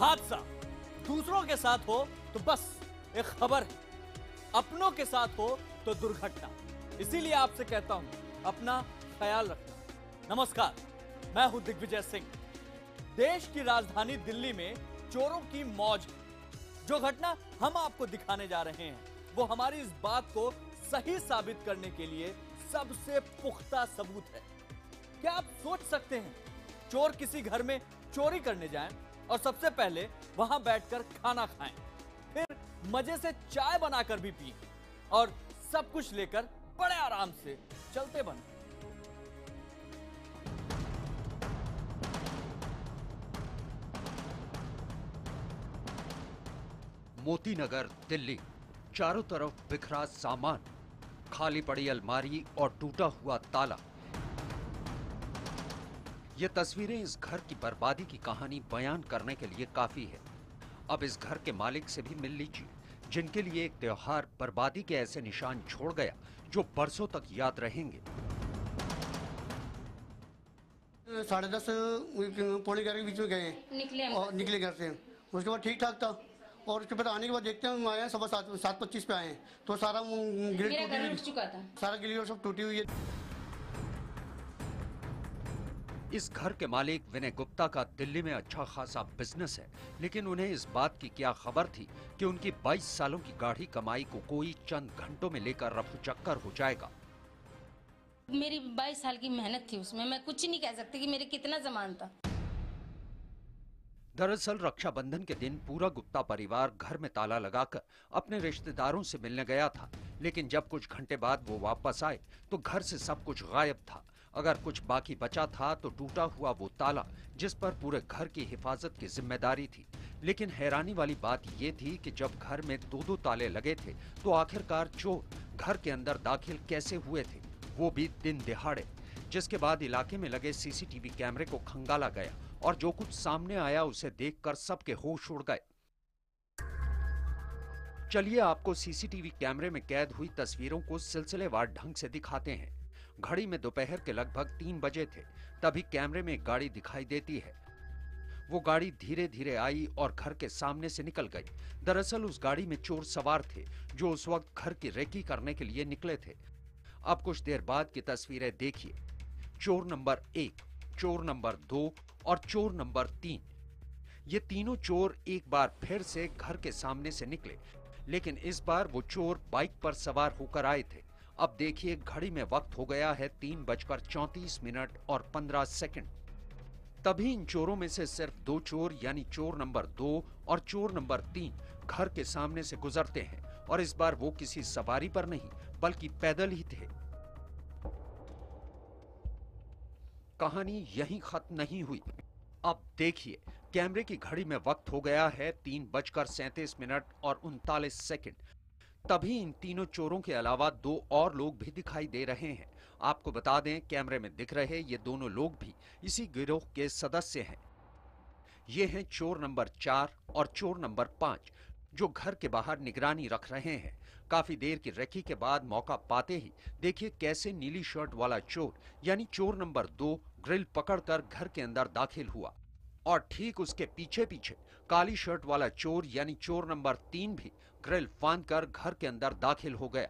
हादसा दूसरों के साथ हो तो बस एक खबर है, अपनों के साथ हो तो दुर्घटना। इसीलिए आपसे कहता हूं, अपना ख्याल रखना। नमस्कार, मैं हूं दिग्विजय सिंह। देश की राजधानी दिल्ली में चोरों की मौज है। जो घटना हम आपको दिखाने जा रहे हैं वो हमारी इस बात को सही साबित करने के लिए सबसे पुख्ता सबूत है। क्या आप सोच सकते हैं, चोर किसी घर में चोरी करने जाएं और सबसे पहले वहां बैठकर खाना खाएं, फिर मजे से चाय बनाकर भी पिएं और सब कुछ लेकर बड़े आराम से चलते बने। मोती नगर, दिल्ली। चारों तरफ बिखरा सामान, खाली पड़ी अलमारी और टूटा हुआ ताला। ये तस्वीरें इस घर की बर्बादी की कहानी बयान करने के लिए काफी है। अब इस घर के मालिक से भी मिल लीजिए, जिनके लिए एक त्योहार बर्बादी के ऐसे निशान छोड़ गया जो बरसों तक याद रहेंगे। 10:30 पौने 11 के बीच में गए और निकले घर से। उसके बाद ठीक ठाक था और उसके बाद आने के बाद देखते हैं, हम आए हैं 7:25 पे आए हैं तो सारा ग्रिल टूट चुका था, सारा ग्रिल सब टूटी हुई है। इस घर के मालिक विनय गुप्ता का दिल्ली में अच्छा खासा बिजनेस है, लेकिन उन्हें इस बात की क्या खबर थी कि उनकी 22 सालों की गाढ़ी कमाई को कोई चंद घंटों में लेकर रफू चक्कर हो जाएगा। मेरी 22 साल की मेहनत थी उसमें, मैं कुछ नहीं कह सकती कि मेरे कितना सामान था। दरअसल रक्षाबंधन के दिन पूरा गुप्ता परिवार घर में ताला लगाकर अपने रिश्तेदारों से मिलने गया था, लेकिन जब कुछ घंटे बाद वो वापस आए तो घर से सब कुछ गायब था। अगर कुछ बाकी बचा था तो टूटा हुआ वो ताला, जिस पर पूरे घर की हिफाजत की जिम्मेदारी थी। लेकिन हैरानी वाली बात ये थी कि जब घर में दो ताले लगे थे तो आखिरकार चोर घर के अंदर दाखिल कैसे हुए थे, वो भी दिन दिहाड़े। जिसके बाद इलाके में लगे सीसीटीवी कैमरे को खंगाला गया और जो कुछ सामने आया उसे देखकर सबके होश उड़ गए। चलिए आपको सीसीटीवी कैमरे में कैद हुई तस्वीरों को सिलसिलेवार ढंग से दिखाते हैं। घड़ी में दोपहर के लगभग 3 बजे थे, तभी कैमरे में एक गाड़ी दिखाई देती है। वो गाड़ी धीरे धीरे आई और घर के सामने से निकल गई। दरअसल उस गाड़ी में चोर सवार थे जो उस वक्त घर की रेकी करने के लिए निकले थे। अब कुछ देर बाद की तस्वीरें देखिए। चोर नंबर 1, चोर नंबर 2 और चोर नंबर 3। ये तीनों चोर एक बार फिर से घर के सामने से निकले, लेकिन इस बार वो चोर बाइक पर सवार होकर आए थे। अब देखिए घड़ी में वक्त हो गया है 3:34 और 15 सेकंड। तभी इन चोरों में से सिर्फ 2 चोर यानी चोर नंबर 2 और चोर नंबर 3 घर के सामने से गुजरते हैं और इस बार वो किसी सवारी पर नहीं बल्कि पैदल ही थे। कहानी यहीं खत्म नहीं हुई। अब देखिए कैमरे की घड़ी में वक्त हो गया है 3:37 और 39 सेकंड। तभी इन तीनों चोरों के अलावा 2 और लोग भी दिखाई दे रहे हैं। आपको बता दें, कैमरे में दिख रहे ये दोनों लोग भी इसी गिरोह के सदस्य हैं। ये हैं चोर नंबर 4 और चोर नंबर 5, जो घर के बाहर निगरानी रख रहे हैं। काफी देर की रेकी के बाद मौका पाते ही देखिए कैसे नीली शर्ट वाला चोर यानी चोर नंबर 2 ग्रिल पकड़कर घर के अंदर दाखिल हुआ और ठीक उसके पीछे पीछे काली शर्ट वाला चोर यानी चोर नंबर 3 भी ग्रिल फांदकर घर के अंदर दाखिल हो गया।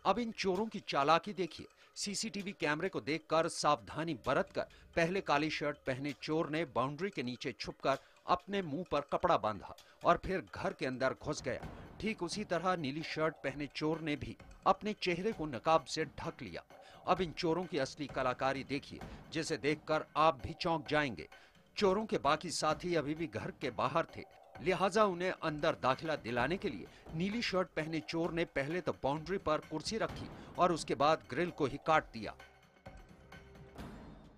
अब इन चोरों की चालाकी देखिए। सीसीटीवी कैमरे को देखकर सावधानी बरतकर पहले काली शर्ट पहने चोर ने बाउंड्री के नीचे छुपकर अपने मुंह पर कपड़ा बांधा और फिर घर के अंदर घुस गया। ठीक उसी तरह नीली शर्ट पहने चोर ने भी अपने चेहरे को नकाब से ढक लिया। अब इन चोरों की असली कलाकारी देखिए, जिसे देखकर आप भी चौंक जाएंगे। चोरों के बाकी साथी अभी भी घर के बाहर थे, लिहाजा उन्हें अंदर दाखिला दिलाने के लिए नीली शर्ट पहने चोर ने पहले तो बाउंड्री पर कुर्सी रखी और उसके बाद ग्रिल को ही काट दिया।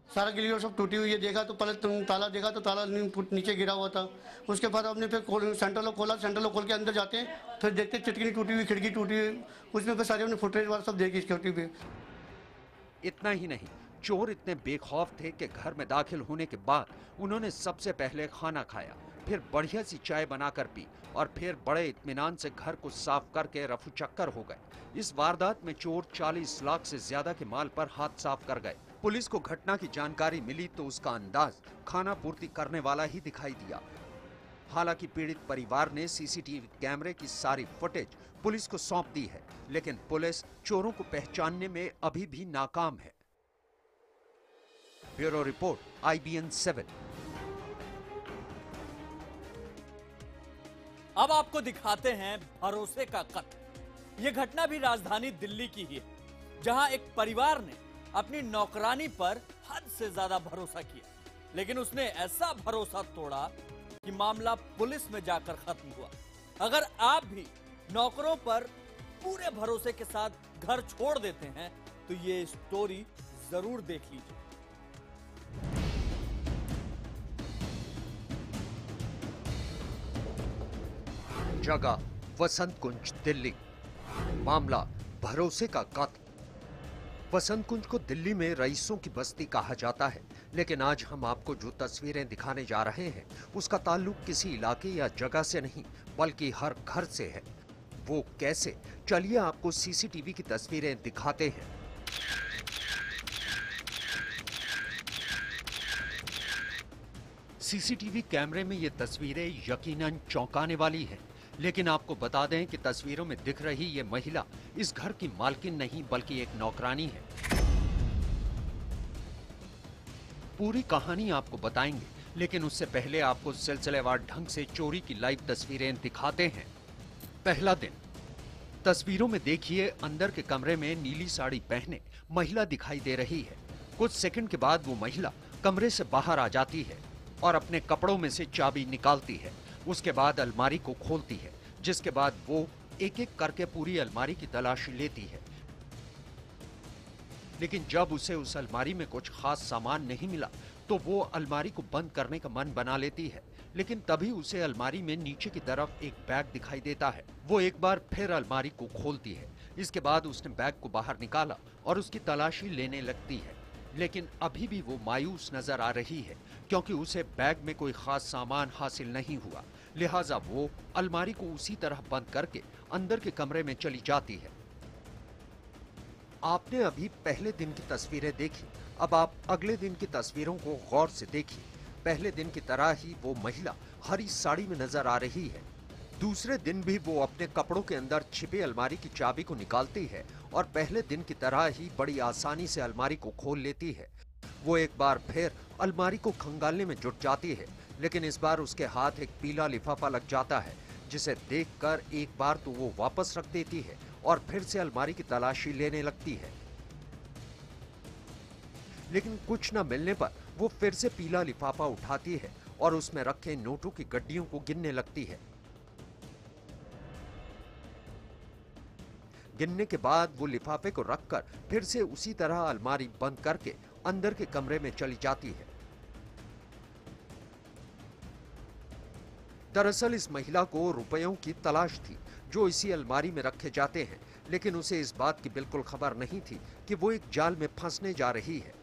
सारा ग्रिल सब टूटी हुई है। देखा तो पहले ताला देखा तो ताला नीचे गिरा हुआ था। उसके बाद हमने फिर सेंटर लॉक खोला, सेंटर लॉक खोल के अंदर जाते हैं फिर देखते चिटकी टूटी हुई, खिड़की टूटी हुई, उसमें फिर सारे हमने फुटेज वाला सब देखी सिक्योरिटी पे। इतना ही नहीं, चोर इतने बेखौफ थे कि घर में दाखिल होने के बाद उन्होंने सबसे पहले खाना खाया, फिर बढ़िया सी चाय बनाकर पी और फिर बड़े इत्मीनान से घर को साफ करके रफू चक्कर हो गए। इस वारदात में चोर 40 लाख से ज्यादा के माल पर हाथ साफ कर गए। पुलिस को घटना की जानकारी मिली तो उसका अंदाज खाना पूर्ति करने वाला ही दिखाई दिया। हालांकि पीड़ित परिवार ने सीसीटीवी कैमरे की सारी फुटेज पुलिस को सौंप दी है, लेकिन पुलिस चोरों को पहचानने में अभी भी नाकाम है। Bureau report, IBN 7। अब आपको दिखाते हैं भरोसे का कत्ल। यह घटना भी राजधानी दिल्ली की ही है, जहां एक परिवार ने अपनी नौकरानी पर हद से ज्यादा भरोसा किया, लेकिन उसने ऐसा भरोसा तोड़ा कि मामला पुलिस में जाकर खत्म हुआ। अगर आप भी नौकरों पर पूरे भरोसे के साथ घर छोड़ देते हैं तो ये स्टोरी जरूर देख लीजिए। जगह वसंत कुंज, दिल्ली। मामला भरोसे का कत्ल। वसंत कुंज को दिल्ली में रईसों की बस्ती कहा जाता है, लेकिन आज हम आपको जो तस्वीरें दिखाने जा रहे हैं उसका ताल्लुक किसी इलाके या जगह से नहीं बल्कि हर घर से है। वो कैसे, चलिए आपको सीसीटीवी की तस्वीरें दिखाते हैं। सीसीटीवी कैमरे में ये तस्वीरें यकीनन चौंकाने वाली हैं, लेकिन आपको बता दें कि तस्वीरों में दिख रही ये महिला इस घर की मालकिन नहीं बल्कि एक नौकरानी है। पूरी कहानी आपको बताएंगे, लेकिन उससे पहले आपको सिलसिलेवार ढंग से चोरी की लाइव तस्वीरें दिखाते हैं। पहला दिन। तस्वीरों में देखिए, अंदर के कमरे में नीली साड़ी पहने महिला दिखाई दे रही है। कुछ सेकंड के बाद वो महिला कमरे से बाहर आ जाती है और अपने कपड़ों में से चाबी निकालती है। उसके बाद अलमारी को खोलती है, जिसके बाद वो एक एक करके पूरी अलमारी की तलाशी लेती है। लेकिन जब उसे उस अलमारी में कुछ खास सामान नहीं मिला तो वो अलमारी को बंद करने का मन बना लेती है, लेकिन तभी उसे अलमारी में नीचे की तरफ एक बैग दिखाई देता है। वो एक बार फिर अलमारी को खोलती है। इसके बाद उसने बैग को बाहर निकाला और उसकी तलाशी लेने लगती है, लेकिन अभी भी वो मायूस नजर आ रही है क्योंकि उसे बैग में कोई खास सामान हासिल नहीं हुआ। लिहाजा वो अलमारी को उसी तरह बंद करके अंदर के कमरे में चली जाती है। आपने अभी पहले दिन की तस्वीरें देखी, अब आप अगले दिन की तस्वीरों को गौर से देखिए। पहले दिन की तरह ही वो महिला हरी साड़ी में नजर आ रही है। दूसरे दिन भी वो अपने कपड़ों के अंदर छिपी अलमारी की चाबी को निकालती है और पहले दिन की तरह ही बड़ी आसानी से अलमारी को खोल लेती है। वो एक बार फिर अलमारी को खंगालने में जुट जाती है, लेकिन इस बार उसके हाथ एक पीला लिफाफा लग जाता है, जिसे देखकर एक बार तो वो वापस रख देती है और फिर से अलमारी की तलाशी लेने लगती है। लेकिन कुछ न मिलने पर वो फिर से पीला लिफाफा उठाती है और उसमें रखे नोटों की गड्डियों को गिनने लगती है। गिनने के बाद वो लिफाफे को रखकर फिर से उसी तरह अलमारी बंद करके अंदर के कमरे में चली जाती है। दरअसल इस महिला को रुपयों की तलाश थी जो इसी अलमारी में रखे जाते हैं, लेकिन उसे इस बात की बिल्कुल खबर नहीं थी कि वो एक जाल में फंसने जा रही है।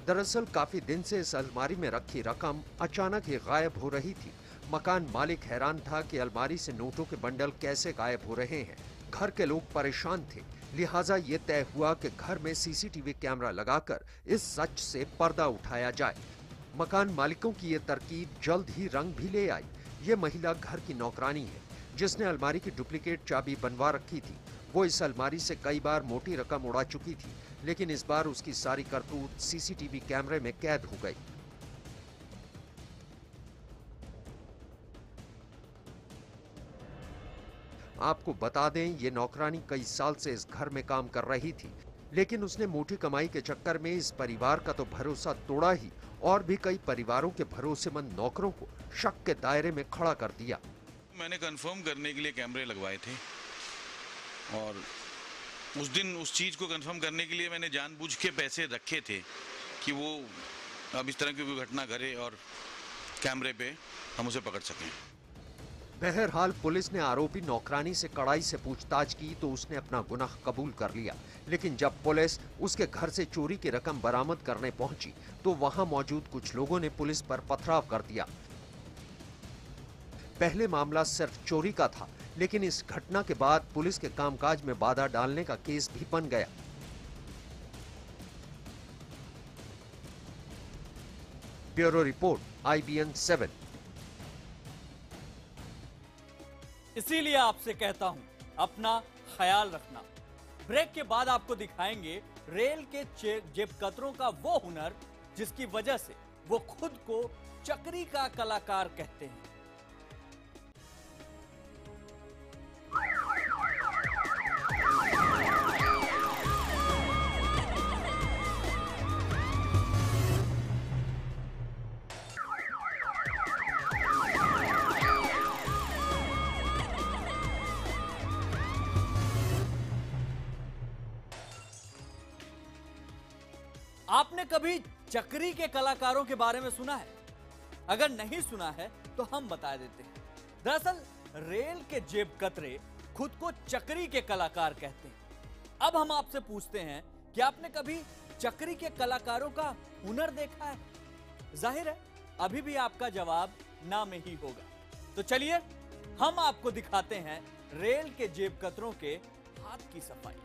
दरअसल काफी दिन से इस अलमारी में रखी रकम अचानक ही गायब हो रही थी। मकान मालिक हैरान था कि अलमारी से नोटों के बंडल कैसे गायब हो रहे हैं। घर के लोग परेशान थे, लिहाजा ये तय हुआ कि घर में सीसीटीवी कैमरा लगाकर इस सच से पर्दा उठाया जाए। मकान मालिकों की ये तरकीब जल्द ही रंग भी ले आई। ये महिला घर की नौकरानी है जिसने अलमारी की डुप्लीकेट चाबी बनवा रखी थी। वो इस अलमारी से कई बार मोटी रकम उड़ा चुकी थी, लेकिन इस बार उसकी सारी करतूत सीसीटीवी कैमरे में कैद हो गई। आपको बता दें, ये नौकरानी कई साल से इस घर में काम कर रही थी, लेकिन उसने मोटी कमाई के चक्कर में इस परिवार का तो भरोसा तोड़ा ही और भी कई परिवारों के भरोसेमंद नौकरों को शक के दायरे में खड़ा कर दिया। मैंने कंफर्म करने के लिए कैमरे लगवाए थे और उस दिन उस चीज़ को कंफर्म करने के लिए मैंने जानबूझ के पैसे रखे थे कि वो अब इस तरह की कोई घटना करे और कैमरे पे हम उसे पकड़ सकें। बहरहाल पुलिस ने आरोपी नौकरानी से कड़ाई से पूछताछ की तो उसने अपना गुनाह कबूल कर लिया, लेकिन जब पुलिस उसके घर से चोरी की रकम बरामद करने पहुंची तो वहां मौजूद कुछ लोगों ने पुलिस पर पथराव कर दिया। पहले मामला सिर्फ चोरी का था, लेकिन इस घटना के बाद पुलिस के कामकाज में बाधा डालने का केस भी बन गया। Bureau report, IBN 7। इसीलिए आपसे कहता हूं, अपना ख्याल रखना। ब्रेक के बाद आपको दिखाएंगे रेल के जेब कतरों का वो हुनर जिसकी वजह से वो खुद को चक्री का कलाकार कहते हैं। आपने कभी चक्री के कलाकारों के बारे में सुना है? अगर नहीं सुना है तो हम बता देते हैं। दरअसल रेल के जेब कतरे खुद को चक्री के कलाकार कहते हैं। अब हम आपसे पूछते हैं कि आपने कभी चक्री के कलाकारों का हुनर देखा है? जाहिर है अभी भी आपका जवाब ना में ही होगा। तो चलिए हम आपको दिखाते हैं रेल के जेब कतरों के हाथ की सफाई।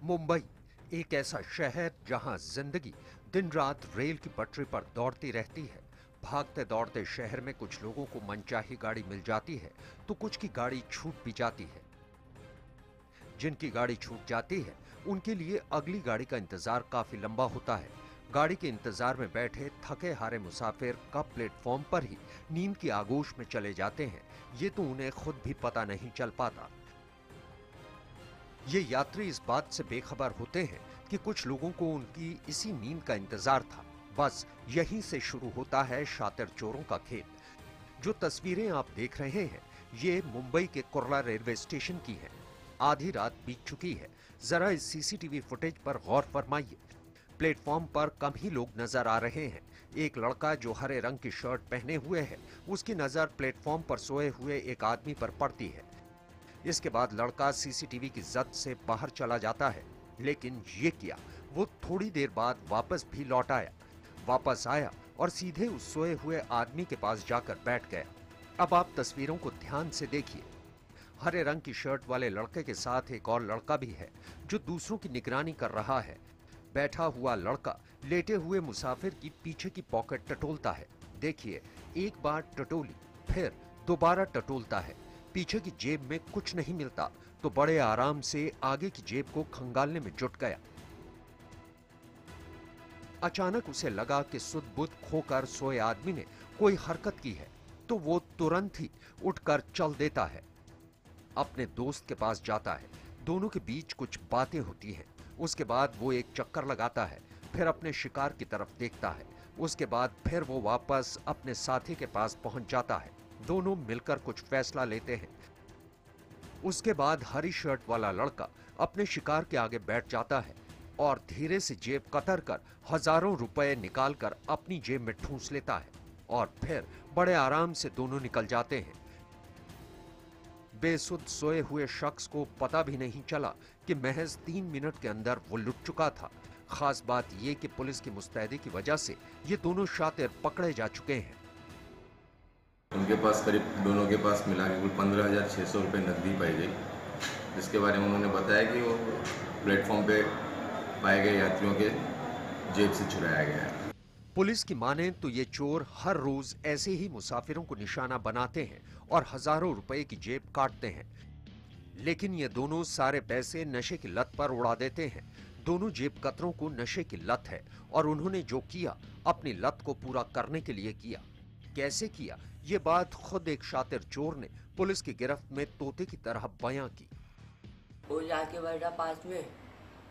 मुंबई एक ऐसा शहर जहां जिंदगी दिन रात रेल की पटरी पर दौड़ती रहती है। भागते दौड़ते शहर में कुछ लोगों को मनचाही गाड़ी मिल जाती है तो कुछ की गाड़ी छूट भी जाती है। जिनकी गाड़ी छूट जाती है उनके लिए अगली गाड़ी का इंतजार काफी लंबा होता है। गाड़ी के इंतजार में बैठे थके हारे मुसाफिर कब प्लेटफॉर्म पर ही नींद की आगोश में चले जाते हैं ये तो उन्हें खुद भी पता नहीं चल पाता। ये यात्री इस बात से बेखबर होते हैं कि कुछ लोगों को उनकी इसी नींद का इंतजार था। बस यहीं से शुरू होता है शातिर चोरों का खेल। जो तस्वीरें आप देख रहे हैं ये मुंबई के कुर्ला रेलवे स्टेशन की हैं। आधी रात बीत चुकी है। जरा इस सीसीटीवी फुटेज पर गौर फरमाइए। प्लेटफॉर्म पर कम ही लोग नजर आ रहे हैं। एक लड़का जो हरे रंग की शर्ट पहने हुए है उसकी नजर प्लेटफॉर्म पर सोए हुए एक आदमी पर पड़ती है। इसके बाद लड़का सीसीटीवी की जद से बाहर चला जाता है। लेकिन ये किया, वो थोड़ी देर बाद वापस भी लौट आया। वापस आया और सीधे उस सोए हुए आदमी के पास जाकर बैठ गया। अब आप तस्वीरों को ध्यान से देखिए। हरे रंग की शर्ट वाले लड़के के साथ एक और लड़का भी है जो दूसरों की निगरानी कर रहा है। बैठा हुआ लड़का लेटे हुए मुसाफिर की पीछे की पॉकेट टटोलता है। देखिए, एक बार टटोली, फिर दोबारा टटोलता है। पीछे की जेब में कुछ नहीं मिलता तो बड़े आराम से आगे की जेब को खंगालने में जुट गया। अचानक उसे लगा कि सुध बुध खोकर सोए आदमी ने कोई हरकत की है तो वो तुरंत ही उठकर चल देता है। अपने दोस्त के पास जाता है। दोनों के बीच कुछ बातें होती हैं। उसके बाद वो एक चक्कर लगाता है, फिर अपने शिकार की तरफ देखता है। उसके बाद फिर वो वापस अपने साथी के पास पहुंच जाता है। दोनों मिलकर कुछ फैसला लेते हैं। उसके बाद हरी शर्ट वाला लड़का अपने शिकार के आगे बैठ जाता है और धीरे से जेब कतर कर हजारों रुपए निकालकर अपनी जेब में ठूंस लेता है और फिर बड़े आराम से दोनों निकल जाते हैं। बेसुध सोए हुए शख्स को पता भी नहीं चला कि महज 3 मिनट के अंदर वो लुट चुका था। खास बात यह कि पुलिस की मुस्तैदी की वजह से ये दोनों शातिर पकड़े जा चुके हैं। उनके पास करीब दोनों के पास मिला के कुल 15,600 रुपये नकदी पाई गई, जिसके बारे में उन्होंने बताया कि वो प्लेटफॉर्म पे पाए गए यात्रियों के जेब से चुराया गया है। पुलिस की माने तो ये चोर हर रोज ऐसे ही मुसाफिरों को निशाना बनाते हैं और हजारों रुपए की जेब काटते हैं। लेकिन ये दोनों सारे पैसे नशे की लत पर उड़ा देते हैं। दोनों जेब कतरों को नशे की लत है और उन्होंने जो किया अपनी लत को पूरा करने के लिए किया। कैसे किया, ये बात खुद एक शातिर चोर ने पुलिस की गिरफ्त में तोते की तरह बयां की। वो जाके बैठा पास में,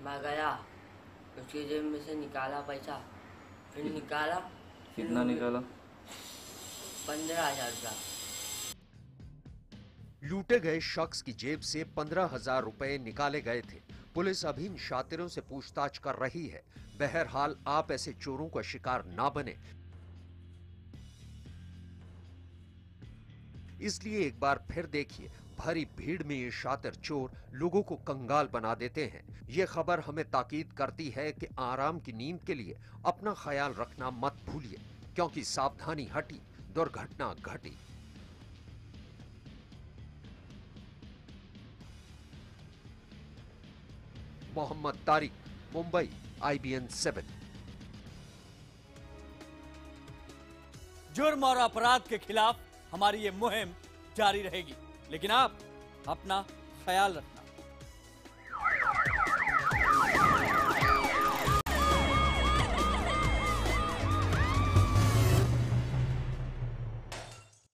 मैं गया, उसकी जेब में से निकाला पैसा, फिर निकाला। कितना निकाला? 15,000 रुपया। लूटे गए शख्स की जेब से 15,000 रुपए निकाले गए थे। पुलिस अभी इन शातिरों से पूछताछ कर रही है। बहरहाल आप ऐसे चोरों का शिकार ना बने, इसलिए एक बार फिर देखिए, भरी भीड़ में ये शातिर चोर लोगों को कंगाल बना देते हैं। ये खबर हमें ताकीद करती है कि आराम की नींद के लिए अपना ख्याल रखना मत भूलिए, क्योंकि सावधानी हटी दुर्घटना घटी। मोहम्मद तारिक, मुंबई, IBN 7। जुर्म और अपराध के खिलाफ हमारी ये मुहिम जारी रहेगी, लेकिन आप अपना ख्याल रखना।